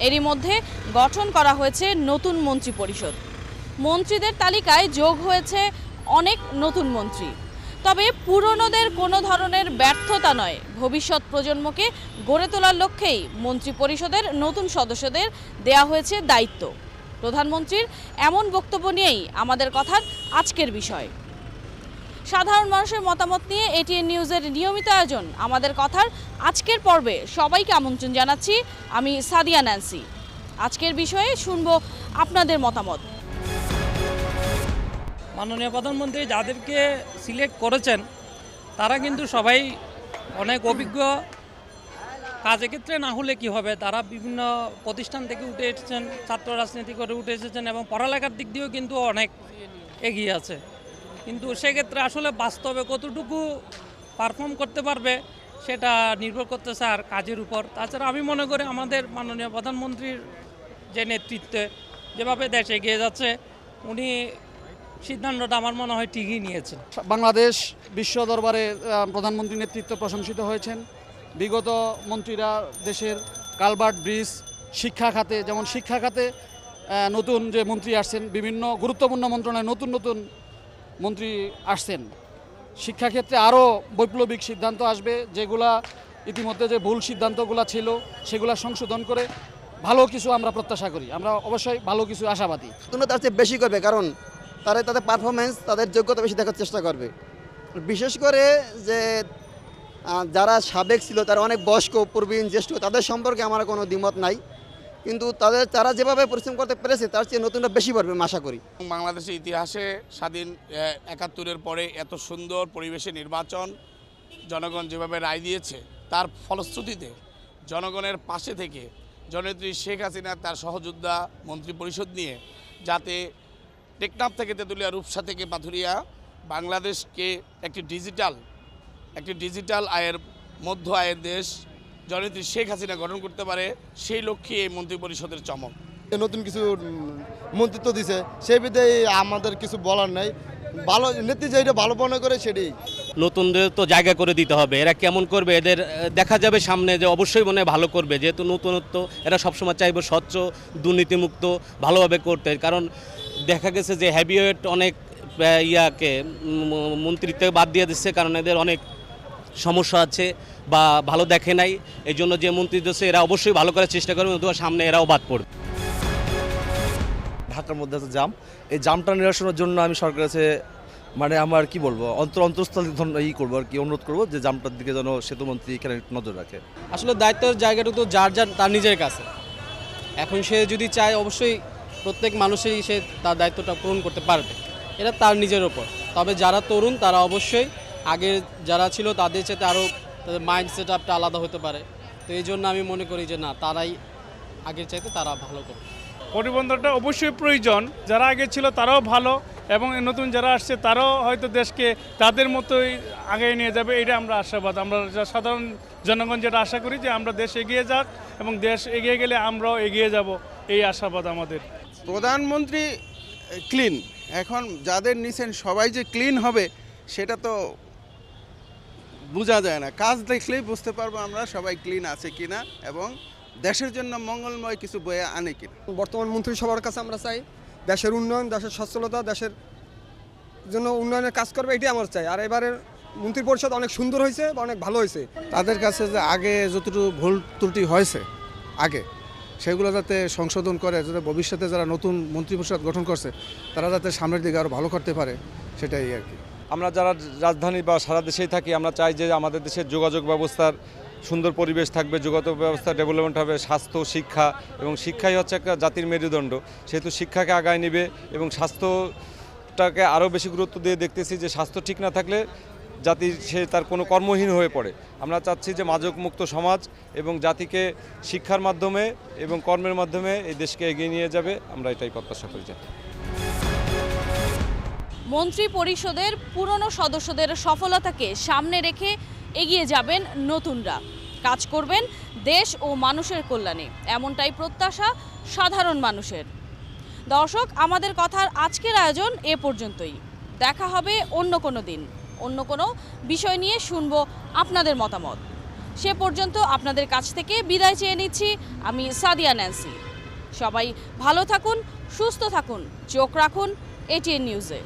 এরই মধ্যে গঠন করা হয়েছে নতুন মন্ত্রিপরিষদ। মন্ত্রীদের তালিকায় যোগ হয়েছে অনেক নতুন মন্ত্রী। তবে পুরনোদের কোনো ধরনের ব্যর্থতা নয়, ভবিষ্যৎ প্রজন্মকে গড়ে তোলার লক্ষ্যেই মন্ত্রিপরিষদের নতুন সদস্যদের দেয়া হয়েছে দায়িত্ব। প্রধানমন্ত্রীর এমন বক্তব্য নিয়েই আমাদের কথার আজকের বিষয়। সাধারণ মানুষের মতামত নিয়ে এটিএন নিউজের নিয়মিত আয়োজন আমাদের কথার আজকের পর্বে সবাইকে আমন্ত্রণ জানাচ্ছি। আমি সাদিয়া ন্যান্সি। আজকের বিষয়ে শুনব আপনাদের মতামত। মাননীয় প্রধানমন্ত্রী যাদেরকে সিলেক্ট করেছেন তারা কিন্তু সবাই অনেক অভিজ্ঞ। কাজের ক্ষেত্রে না হলে কি হবে, তারা বিভিন্ন প্রতিষ্ঠান থেকে উঠে এসেছেন, ছাত্র রাজনীতি করে উঠে এসেছেন এবং পড়ালেখার দিক দিয়েও কিন্তু অনেক এগিয়ে আছে। কিন্তু সেক্ষেত্রে আসলে বাস্তবে কতটুকু পারফর্ম করতে পারবে সেটা নির্ভর করতেছে আর কাজের উপর। তাছাড়া আমি মনে করি আমাদের মাননীয় প্রধানমন্ত্রীর যে নেতৃত্বে যেভাবে দেশ এগিয়ে যাচ্ছে, উনি সিদ্ধান্তটা আমার মনে হয় ঠিকই নিয়েছেন। বাংলাদেশ বিশ্ব দরবারে প্রধানমন্ত্রী নেতৃত্ব প্রশংসিত হয়েছেন। বিগত মন্ত্রীরা দেশের কালভার্ট ব্রিজ, শিক্ষা খাতে, যেমন শিক্ষা খাতে নতুন যে মন্ত্রী আসছেন, বিভিন্ন গুরুত্বপূর্ণ মন্ত্রণালয়ে নতুন নতুন মন্ত্রী আসছেন। শিক্ষাক্ষেত্রে আরও বৈপ্লবিক সিদ্ধান্ত আসবে, যেগুলা ইতিমধ্যে যে ভুল সিদ্ধান্তগুলো ছিল সেগুলো সংশোধন করে ভালো কিছু আমরা প্রত্যাশা করি। আমরা অবশ্যই ভালো কিছু আশাবাদী। তার চেয়ে বেশি করবে, কারণ তাদের পারফরমেন্স, তাদের যোগ্যতা বেশি দেখার চেষ্টা করবে। বিশেষ করে যে যারা সাবেক ছিল, তারা অনেক বয়স্ক, প্রবীণ, জ্যেষ্ঠ, তাদের সম্পর্কে আমার কোনো দ্বিমত নাই। কিন্তু তারা যেভাবে পরিশ্রম করতে পেরেছে তার চেয়ে নতুনটা বেশি পারবে আশা করি। বাংলাদেশের ইতিহাসে স্বাধীন ৭১-এর পরে এত সুন্দর পরিবেশে নির্বাচন জনগণ যেভাবে রায় দিয়েছে, তার ফলশ্রুতিতে জনগণের পাশে থেকে জননেত্রী শেখ হাসিনা তার সহযোদ্ধা মন্ত্রিপরিষদ নিয়ে যাতে টেকনাফ থেকে তেঁতুলিয়া, রূপসা থেকে পাথুরিয়া বাংলাদেশকে একটি ডিজিটাল আয়ের মধ্য আয়ের দেশ জননেত্রী শেখ হাসিনা গঠন করতে পারে, সেই লক্ষ্যে এই মন্ত্রিপরিষদের চমক। নতুন কিছু মন্ত্রিত্ব দিছে, সেই বিধেই আমাদের কিছু বলার নাই। ভালো নেত্রী যেটা ভালো মনে করে সেটাই। নতুনদের তো জায়গা করে দিতে হবে। এরা কেমন করবে এদের দেখা যাবে সামনে, যে অবশ্যই মনে ভালো করবে, যেহেতু নতুনত্ব এরা সবসময় চাইবে স্বচ্ছ, দুর্নীতিমুক্ত ভালোভাবে করতে। কারণ দেখা গেছে যে হ্যাভিওয়েট অনেক মন্ত্রিত্ব বাদ দিয়ে দিচ্ছে, কারণ এদের অনেক সমস্যা আছে বা ভালো দেখে নাই। এই জন্য যে মন্ত্রী দিচ্ছে এরা অবশ্যই ভালো করার চেষ্টা করবে, কিন্তু সামনে এরাও বাদ পড়বে। ঢাকার মধ্যে আছে জাম, এই জামটা নিরসনের জন্য আমি সরকারের কাছে আমার কি বলবো, অন্তঃস্থল করবো আর কি, অনুরোধ করবো যে জামটার দিকে যেন সেতুমন্ত্রী এখানে নজর রাখে। আসলে দায়িত্বের জায়গাটা তো যার তার নিজের কাছে। এখন সে যদি চায় অবশ্যই প্রত্যেক মানুষেরই সে তার দায়িত্বটা পূরণ করতে পারবে, এটা তার নিজের ওপর। তবে যারা তরুণ তারা অবশ্যই আগে যারা ছিল তাদের সাথে আরও তাদের মাইন্ড সেট আপটা আলাদা হতে পারে। তো এই জন্য আমি মনে করি যে না, তারাই আগের চাইতে তারা ভালো করবে। পরিবর্তনটা অবশ্যই প্রয়োজন। যারা আগে ছিল তারাও ভালো এবং নতুন যারা আসছে তারাও হয়তো দেশকে তাদের মতোই আগে নিয়ে যাবে, এটা আমরা আশাবাদ। আমরা সাধারণ জনগণ যেটা আশা করি যে আমরা দেশ এগিয়ে যাক এবং দেশ এগিয়ে গেলে আমরাও এগিয়ে যাব, এই আশাবাদ আমাদের। প্রধানমন্ত্রী ক্লিন, এখন যাদের নিছেন সবাই যে ক্লিন হবে সেটা তো বোঝা যায় না। কাজ দেখলেই বুঝতে পারবো আমরা সবাই ক্লিন আছে কিনা এবং দেশের জন্য মঙ্গলময় কিছু বয়ে আনে কিনা। বর্তমান মন্ত্রিসভার কাছে আমরা চাই দেশের উন্নয়ন, দেশের সচ্ছলতা, দেশের জন্য উন্নয়নের কাজ করবে, এটাই আমরা চাই। আর এবারের মন্ত্রী পরিষদ অনেক সুন্দর হয়েছে বা অনেক ভালো হয়েছে। তাদের কাছে যে আগে যতটুকু ভুল ত্রুটি হয়েছে আগে, সেগুলো যাতে সংশোধন করে, যাতে ভবিষ্যতে যারা নতুন মন্ত্রিপরিষদ গঠন করছে তারা যাতে সামনের দিকে আরও ভালো করতে পারে, সেটাই আর কি। আমরা যারা রাজধানী বা সারা দেশেই থাকি, আমরা চাই যে আমাদের দেশের যোগাযোগ ব্যবস্থার সুন্দর পরিবেশ থাকবে, যোগাযোগ ব্যবস্থা ডেভেলপমেন্ট হবে, স্বাস্থ্য, শিক্ষা, এবং শিক্ষাই হচ্ছে একটা জাতির মেরুদণ্ড। সেহেতু শিক্ষাকে আগায় নেবে এবং স্বাস্থ্যটাকে আরও বেশি গুরুত্ব দিয়ে দেখতেছি যে স্বাস্থ্য ঠিক না থাকলে জাতির সে তার কোনো কর্মহীন হয়ে পড়ে। আমরা চাচ্ছি যে মাদকমুক্ত সমাজ এবং জাতিকে শিক্ষার মাধ্যমে এবং কর্মের মাধ্যমে এই দেশকে এগিয়ে নিয়ে যাবে, আমরা এটাই প্রত্যাশা করি। মন্ত্রী পরিষদের পুরনো সদস্যদের সফলতাকে সামনে রেখে এগিয়ে যাবেন নতুনরা, কাজ করবেন দেশ ও মানুষের কল্যাণে, এমনটাই প্রত্যাশা সাধারণ মানুষের। দর্শক, আমাদের কথার আজকের আয়োজন এ পর্যন্তই। দেখা হবে অন্য কোনো দিন, অন্য কোনো বিষয় নিয়ে শুনবো আপনাদের মতামত। সে পর্যন্ত আপনাদের কাছ থেকে বিদায় চেয়ে নিচ্ছি আমি সাদিয়া ন্যান্সি। সবাই ভালো থাকুন, সুস্থ থাকুন, চোখ রাখুন এটিএন নিউজে।